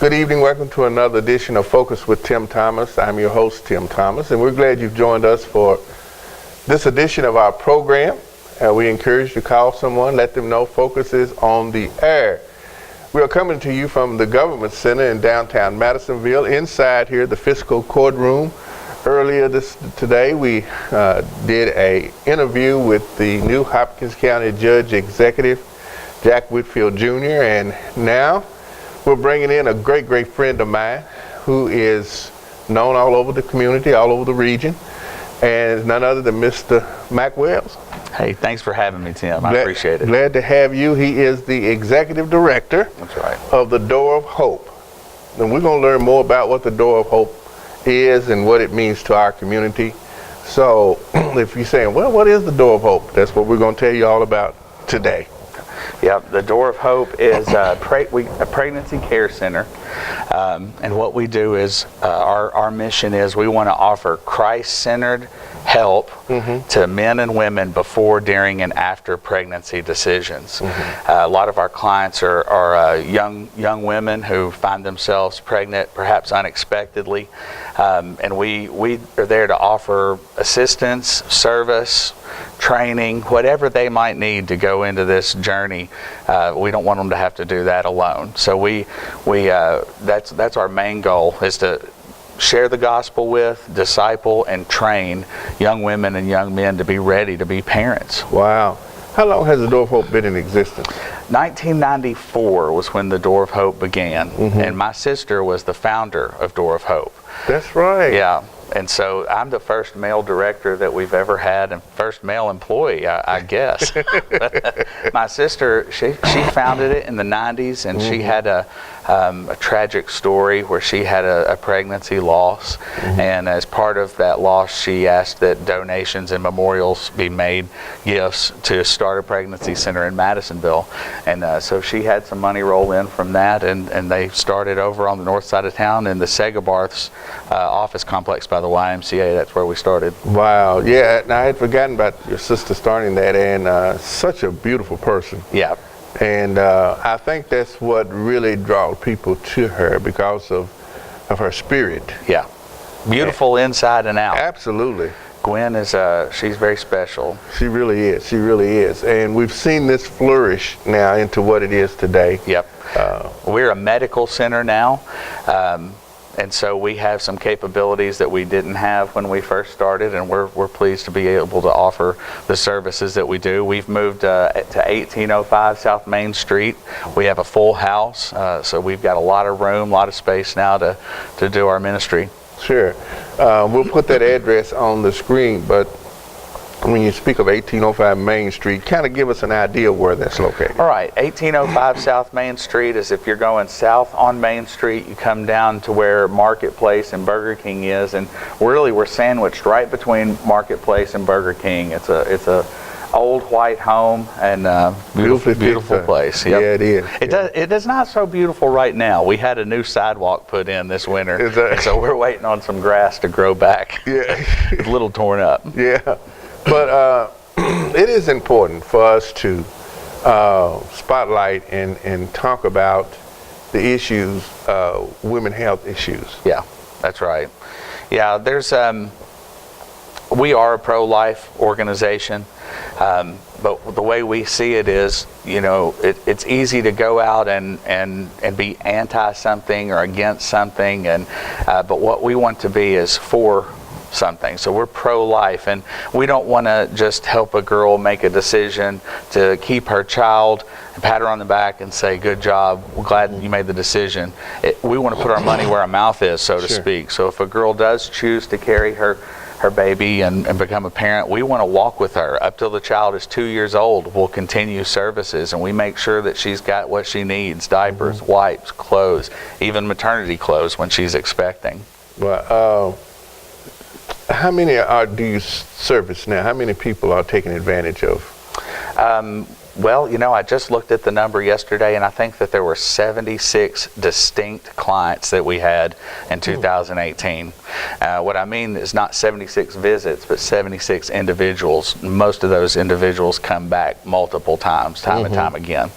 Good evening. Welcome to another edition of Focus with Tim Thomas. I'm your host, Tim Thomas, and we're glad you've joined us for this edition of our program. We encourage you to call someone, let them know Focus is on the air. We are coming to you from the Government Center in downtown Madisonville, inside here, the fiscal courtroom. Earlier today, we did an interview with the new Hopkins County Judge Executive, Jack Whitfield Jr., and now we're bringing in a great friend of mine who is known all over the community, all over the region, and none other than Mr. Mac Wells. Hey, thanks for having me, Tim. I appreciate it. Glad to have you. He is the Executive Director of the Door of Hope. And we're going to learn more about what the Door of Hope is and what it means to our community. So if you're saying, well, what is the Door of Hope? That's what we're going to tell you all about today. Yeah, the Door of Hope is a pregnancy care center, and what we do is our mission is we want to offer Christ-centered help to men and women before, during, and after pregnancy decisions. A lot of our clients are young women who find themselves pregnant, perhaps unexpectedly, and we are there to offer assistance, service, training, whatever they might need to go into this journey. We don't want them to have to do that alone. So that's our main goal, is to share the gospel with, disciple, and train young women and young men to be ready to be parents. Wow. How long has the Door of Hope been in existence? 1994 was when the Door of Hope began, and my sister was the founder of Door of Hope. That's right. Yeah. And so I'm the first male director that we've ever had, and first male employee, I guess. My sister, she founded it in the 90s, and she had a tragic story where she had a pregnancy loss. And as part of that loss, she asked that donations and memorials be made, gifts, to start a pregnancy center in Madisonville. And so she had some money roll in from that, and they started over on the north side of town in the Segabarth's office complex by the YMCA. That's where we started. Wow. Yeah, and I had forgotten about your sister starting that, and such a beautiful person. Yeah. And I think that's what really draws people to her, because of her spirit. Yeah. Beautiful inside and out. Absolutely. Gwen is, she's very special. She really is. She really is. And we've seen this flourish now into what it is today. Yep. We're a medical center now. And so we have some capabilities that we didn't have when we first started, and we're pleased to be able to offer the services that we do. We've moved to 1805 South Main Street. We have a full house, so we've got a lot of room, a lot of space now to do our ministry. Sure. We'll put that address on the screen, but when you speak of 1805 Main Street, kind of give us an idea of where that's located. All right, 1805 South Main Street is if you're going south on Main Street, you come down to where Marketplace and Burger King is, and we're sandwiched right between Marketplace and Burger King. It's a old white home, and beautiful place. Yep. Yeah, it is. It is not so beautiful right now. We had a new sidewalk put in this winter, so we're waiting on some grass to grow back. Yeah. It's a little torn up. Yeah. But it is important for us to spotlight and talk about the issues, women health issues. Yeah, that's right. Yeah, there's we are a pro-life organization, but the way we see it is, it's easy to go out and be anti something or against something, but what we want to be is for something. So we're pro-life, and we don't want to just help a girl make a decision to keep her child and pat her on the back and say, good job, we're glad you made the decision. We want to put our money where our mouth is, so to speak. So if a girl does choose to carry her baby and become a parent, we want to walk with her up till the child is 2 years old. We'll continue services, and we make sure that she's got what she needs: diapers, wipes, clothes, even maternity clothes when she's expecting. Well, how many do you service now? How many people are taking advantage of? Well, I just looked at the number yesterday, and I think that there were 76 distinct clients that we had in 2018. What I mean is not 76 visits, but 76 individuals. Most of those individuals come back multiple times, time and time again.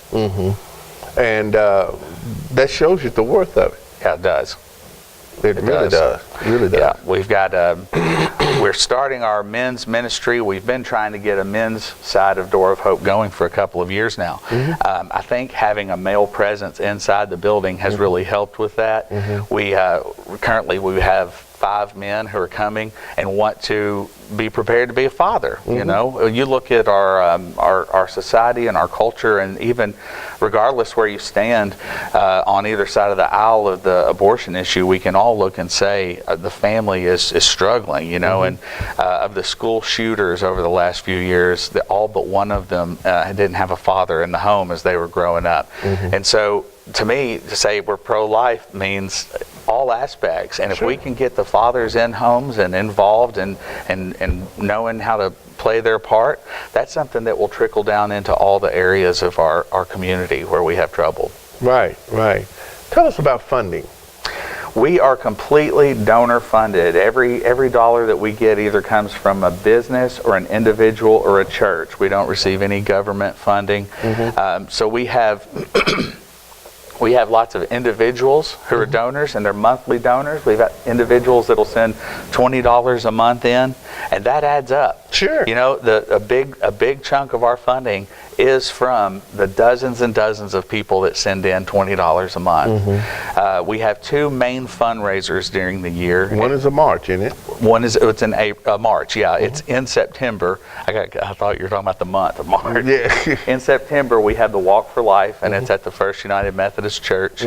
And that shows you the worth of it. Yeah, it does. It really does. It really does. Yeah, we've got, we're starting our men's ministry. We've been trying to get a men's side of Door of Hope going for a couple of years now. I think having a male presence inside the building has really helped with that. We currently we have 5 men who are coming and want to be prepared to be a father. You know, you look at our society and our culture, and even regardless where you stand on either side of the aisle of the abortion issue, we can all look and say the family is struggling. You know, and of the school shooters over the last few years, all but one of them didn't have a father in the home as they were growing up. And so, to me, to say we're pro-life means all aspects, and if we can get the fathers in homes and involved and knowing how to play their part, that's something that will trickle down into all the areas of our community where we have trouble. Right. Tell us about funding. We are completely donor funded. Every dollar that we get either comes from a business or an individual or a church. We don't receive any government funding. So we have we have lots of individuals who are donors, and they're monthly donors. We've got individuals that'll send $20 a month in, and that adds up. Sure. You know, a big chunk of our funding is from the dozens and dozens of people that send in $20 a month. We have 2 main fundraisers during the year. One is a March, isn't it? One is it's in March. Yeah, it's in September. I thought you were talking about the month of March. Yeah. In September, we have the Walk for Life, and it's at the First United Methodist Church.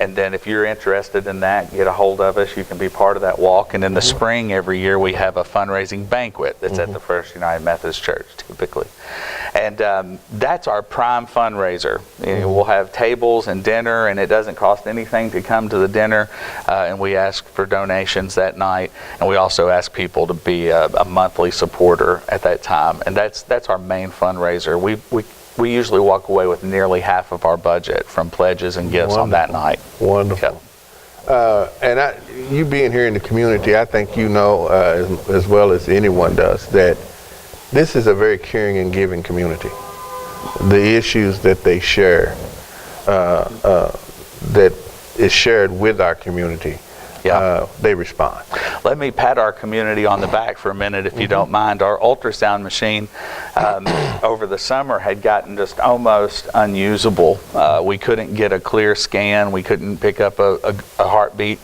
And then if you're interested in that, get a hold of us. You can be part of that walk. And in the spring every year, we have a fundraising banquet that's at the First United Methodist Church, typically. And that's our prime fundraiser. You know, we'll have tables and dinner, and it doesn't cost anything to come to the dinner. And we ask for donations that night. And we also ask people to be a monthly supporter at that time. And that's our main fundraiser. We usually walk away with nearly half of our budget from pledges and gifts on that night. Wonderful. And you being here in the community, I think you know as well as anyone does that this is a very caring and giving community. The issues that they share, that is shared with our community, they respond. Let me pat our community on the back for a minute, if you don't mind. Our ultrasound machine over the summer had gotten just almost unusable. We couldn't get a clear scan. We couldn't pick up a heartbeat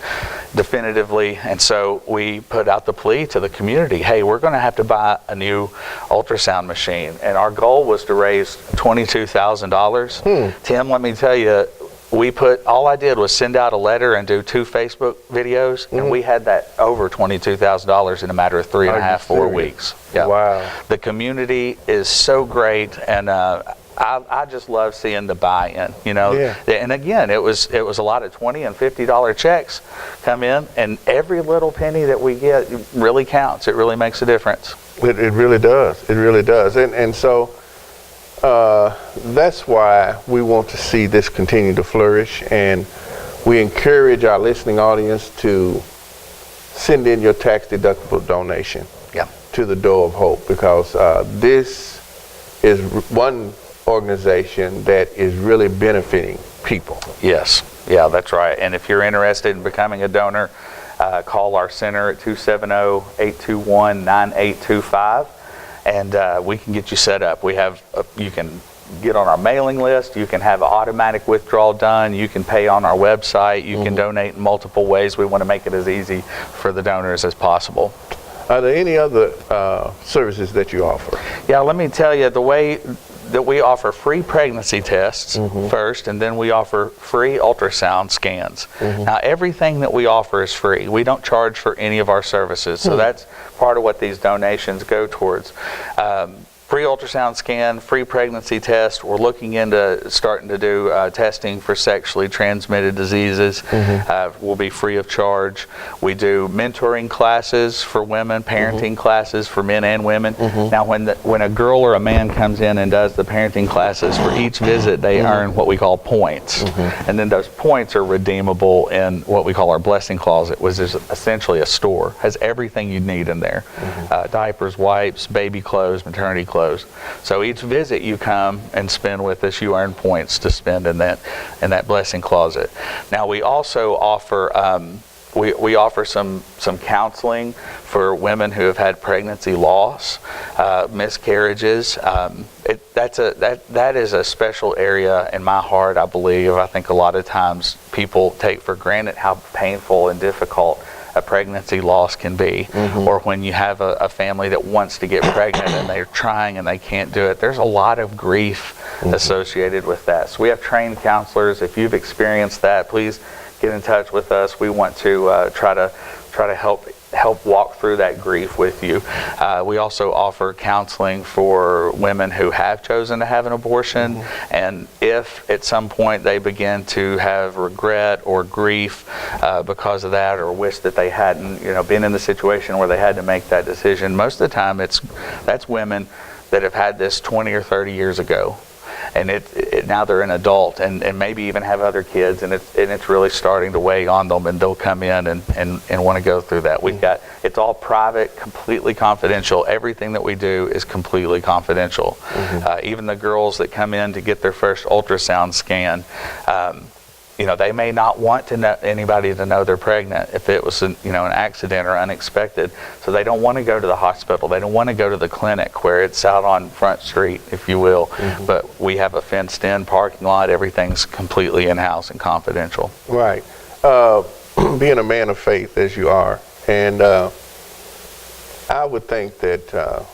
definitively. And so we put out the plea to the community, hey, we're going to have to buy a new ultrasound machine. And our goal was to raise $22,000. Tim, let me tell you, all I did was send out a letter and do 2 Facebook videos, and we had that over $22,000 in a matter of 3.5, 4 weeks. Yeah. Wow. The community is so great, and I just love seeing the buy-in. You know, and again, it was a lot of $20 and $50 checks come in, and every little penny that we get really counts. It really makes a difference. It really does. It really does. And so. That's why we want to see this continue to flourish, and we encourage our listening audience to send in your tax-deductible donation to the Door of Hope, because this is one organization that is really benefiting people. Yes, yeah, that's right. And if you're interested in becoming a donor, call our center at 270-821-9825. And we can get you set up. We have, you can get on our mailing list. You can have an automatic withdrawal done. You can pay on our website. You can donate in multiple ways. We want to make it as easy for the donors as possible. Are there any other services that you offer? Yeah, let me tell you, the way that we offer free pregnancy tests first, and then we offer free ultrasound scans. Now, everything that we offer is free. We don't charge for any of our services, so that's part of what these donations go towards. Free ultrasound scan, free pregnancy test. We're looking into starting to do testing for sexually transmitted diseases. Will be free of charge. We do mentoring classes for women, parenting classes for men and women. Now, when a girl or a man comes in and does the parenting classes, for each visit they earn what we call points, and then those points are redeemable in what we call our blessing closet, which is essentially a store. Has everything you need in there: diapers, wipes, baby clothes, maternity clothes. closed. So each visit you come and spend with us, you earn points to spend in that blessing closet. Now we also offer we offer some counseling for women who have had pregnancy loss, miscarriages. That is a special area in my heart, I believe. I think a lot of times people take for granted how painful and difficult a pregnancy loss can be, or when you have a family that wants to get pregnant and they're trying and they can't do it. There's a lot of grief associated with that. So we have trained counselors. If you've experienced that, please get in touch with us. We want to try to help walk through that grief with you. We also offer counseling for women who have chosen to have an abortion, and if at some point they begin to have regret or grief because of that, or wish that they hadn't, been in the situation where they had to make that decision. Most of the time, that's women that have had this 20 or 30 years ago. And now they're an adult and maybe even have other kids, and it's really starting to weigh on them, and they'll come in and want to go through that. It's all private, completely confidential. Everything that we do is completely confidential. Even the girls that come in to get their first ultrasound scan, they may not want anybody to know they're pregnant if it was an accident or unexpected. So they don't want to go to the hospital. They don't want to go to the clinic where it's out on Front Street, if you will. But we have a fenced-in parking lot. Everything's completely in-house and confidential. Right. Being a man of faith as you are, and I would think that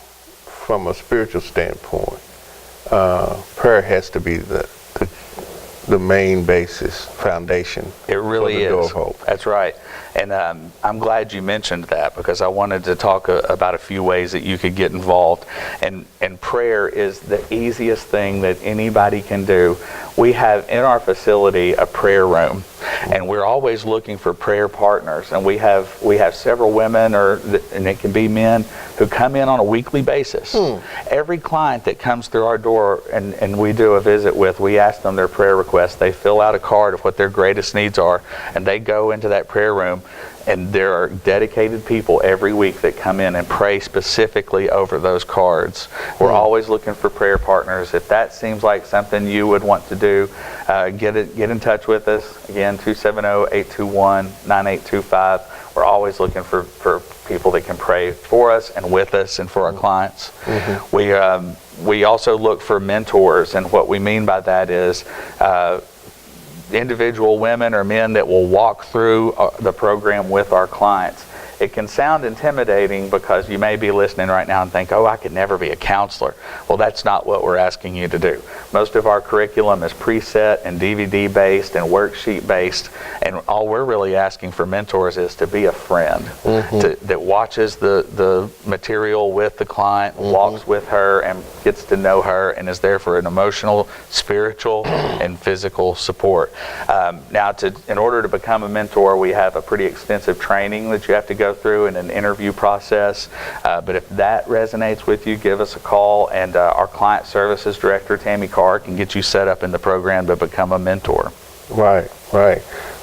from a spiritual standpoint, prayer has to be the main basis, foundation. It really for the is. Door of Hope. That's right. And I'm glad you mentioned that, because I wanted to talk about a few ways that you could get involved. And prayer is the easiest thing that anybody can do. We have in our facility a prayer room, and we're always looking for prayer partners. And we have several women, and it can be men, who come in on a weekly basis. Every client that comes through our door and we do a visit with, we ask them their prayer requests. They fill out a card of what their greatest needs are, and they go into that prayer room. And there are dedicated people every week that come in and pray specifically over those cards. We're always looking for prayer partners. If that seems like something you would want to do, get in touch with us. Again, 270-821-9825. We're always looking for people that can pray for us and with us and for our clients. We also look for mentors, and what we mean by that is individual women or men that will walk through the program with our clients. It can sound intimidating because you may be listening right now and think, oh, I could never be a counselor. Well, that's not what we're asking you to do. Most of our curriculum is preset and DVD based and worksheet based, and all we're really asking for mentors is to be a friend that watches the material with the client, walks with her and gets to know her, and is there for an emotional, spiritual, and physical support. Now, in order to become a mentor, we have a pretty extensive training that you have to go through and an interview process. But if that resonates with you, give us a call, and our client services director, Tammy Carr, can get you set up in the program to become a mentor. Right.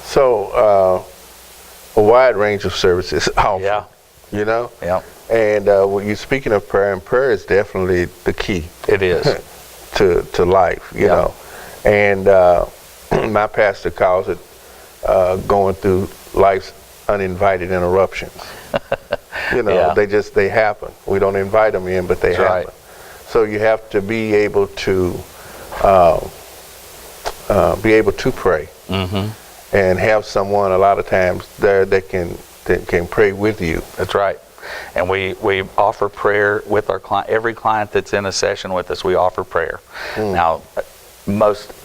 So a wide range of services offered. Yeah. Yeah. And when you're speaking of prayer, and prayer is definitely the key. It is. to life, you know. And my pastor calls it going through life's uninvited interruptions. They happen. We don't invite them in, but they happen. Right. So you have to be able to pray, and have someone a lot of times there that can pray with you. That's right. And we offer prayer with our client. Every client that's in a session with us, we offer prayer. Now,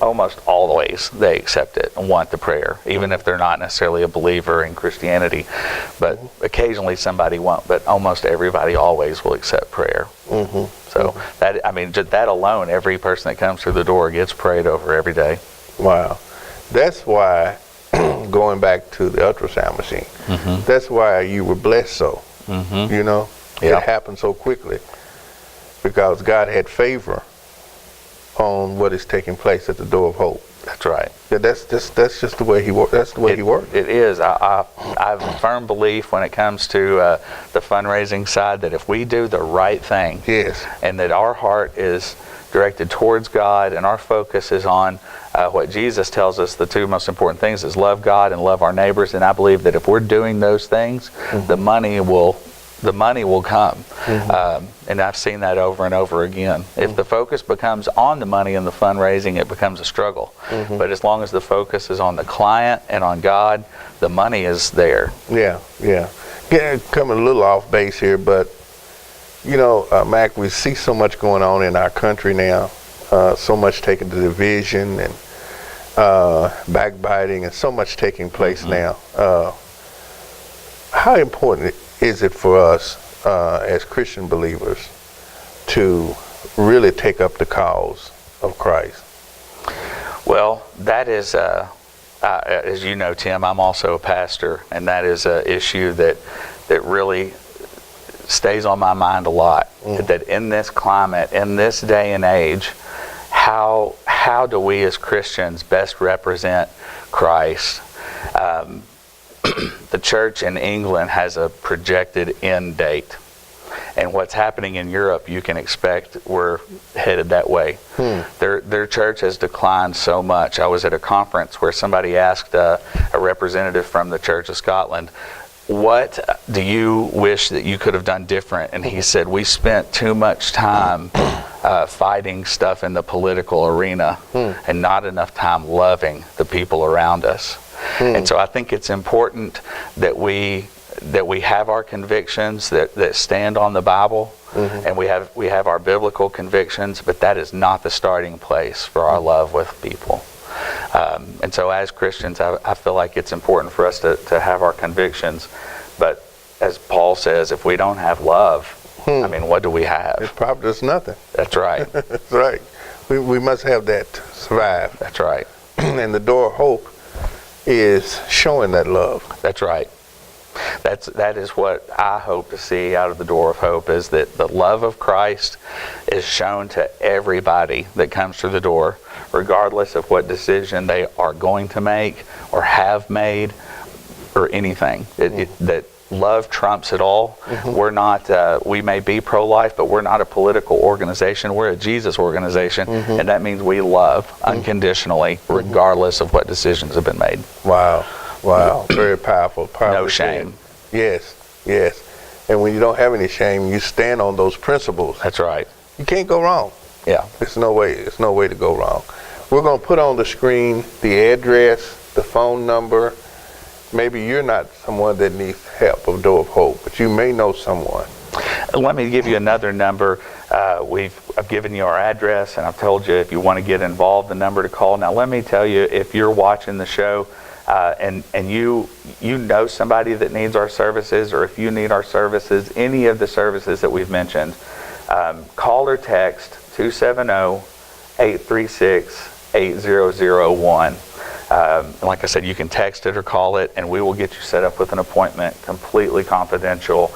almost always they accept it and want the prayer, even if they're not necessarily a believer in Christianity. But occasionally somebody won't. But almost everybody always will accept prayer. So just that alone, every person that comes through the door gets prayed over every day. Wow, that's why going back to the ultrasound machine, that's why you were blessed so. It happened so quickly because God had favor on what is taking place at the Door of Hope. That's right. Yeah, that's just the way he works. That's the way he works. It is. I have a firm belief when it comes to the fundraising side that if we do the right thing, Yes. and that our heart is directed towards God and our focus is on what Jesus tells us the two most important things is love God and love our neighbors. And I believe that if we're doing those things, the money will come. And I've seen that over and over again. If the focus becomes on the money and the fundraising, it becomes a struggle. But as long as the focus is on the client and on God, the money is there. Yeah. Coming a little off base here, but you know, Mac, we see so much going on in our country now. So much taking to division and backbiting, and so much taking place now. How important is it for us as Christian believers to really take up the cause of Christ? Well, that is, as you know, Tim, I'm also a pastor, and that is an issue that really stays on my mind a lot. That in this climate, in this day and age, how do we as Christians best represent Christ? The church in England has a projected end date. And what's happening in Europe, you can expect we're headed that way. Their church has declined so much. I was at a conference where somebody asked a representative from the Church of Scotland, what do you wish that you could have done different? And he said, we spent too much time fighting stuff in the political arena and not enough time loving the people around us. And so I think it's important that we have our convictions that stand on the Bible, and we have our biblical convictions, but that is not the starting place for our love with people. And so as Christians, I feel like it's important for us to have our convictions, but as Paul says, if we don't have love, I mean, what do we have? It's probably just nothing. That's right. That's right. We must have that to survive. That's right. And the door of hope is showing that love. That's right. That is what I hope to see out of the door of hope, is that the love of Christ is shown to everybody that comes through the door, regardless of what decision they are going to make or have made or anything. That love trumps it all. We're not, we may be pro-life, but we're not a political organization. We're a Jesus organization, and that means we love unconditionally, regardless of what decisions have been made. Wow. Very powerful. No shame. Yes. And when you don't have any shame, you stand on those principles. That's right. You can't go wrong. Yeah. There's no way to go wrong. We're going to put on the screen the address, the phone number. Maybe you're not someone that needs help of Door of Hope, but you may know someone. Let me give you another number. I've given you our address, and I've told you if you want to get involved, the number to call. Now, let me tell you, if you're watching the show and you know somebody that needs our services, or if you need our services, any of the services that we've mentioned, call or text 270-836-8001. Like I said, you can text it or call it, and we will get you set up with an appointment, completely confidential.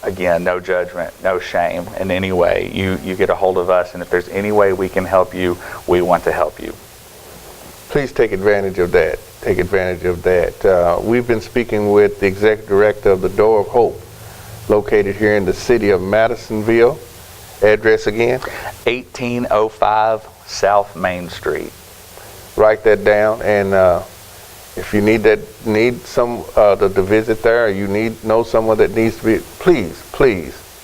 Again, no judgment, no shame in any way. You get a hold of us, and if there's any way we can help you, we want to help you. Please take advantage of that. We've been speaking with the Executive Director of the Door of Hope, located here in the city of Madisonville. Address again? 1805 South Main Street. Write that down, and if you need some to visit there, or you know someone that needs to be, please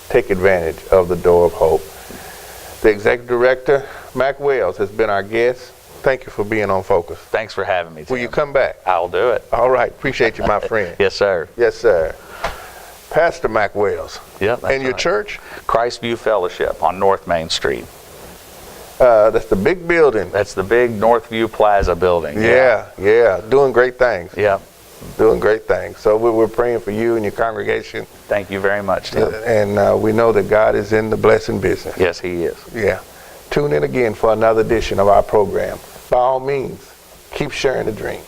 take advantage of the Door of Hope. The Executive Director, Mac Wells, has been our guest. Thank you for being on Focus. Thanst for having me, Tim. Will you come back? I'll do it. All right. Appreciate you, my friend. Yes, sir. Yes, sir. Pastor Mac Wells. Yep. And your church? Christ View Fellowship on North Main Street. That's the big building. That's the big Northview Plaza building. Yeah. Doing great things. Yeah. Doing great things. So we're praying for you and your congregation. Thank you very much, Tim. And we know that God is in the blessing business. Yes, He is. Yeah. Tune in again for another edition of our program. By all means, keep sharing the dream.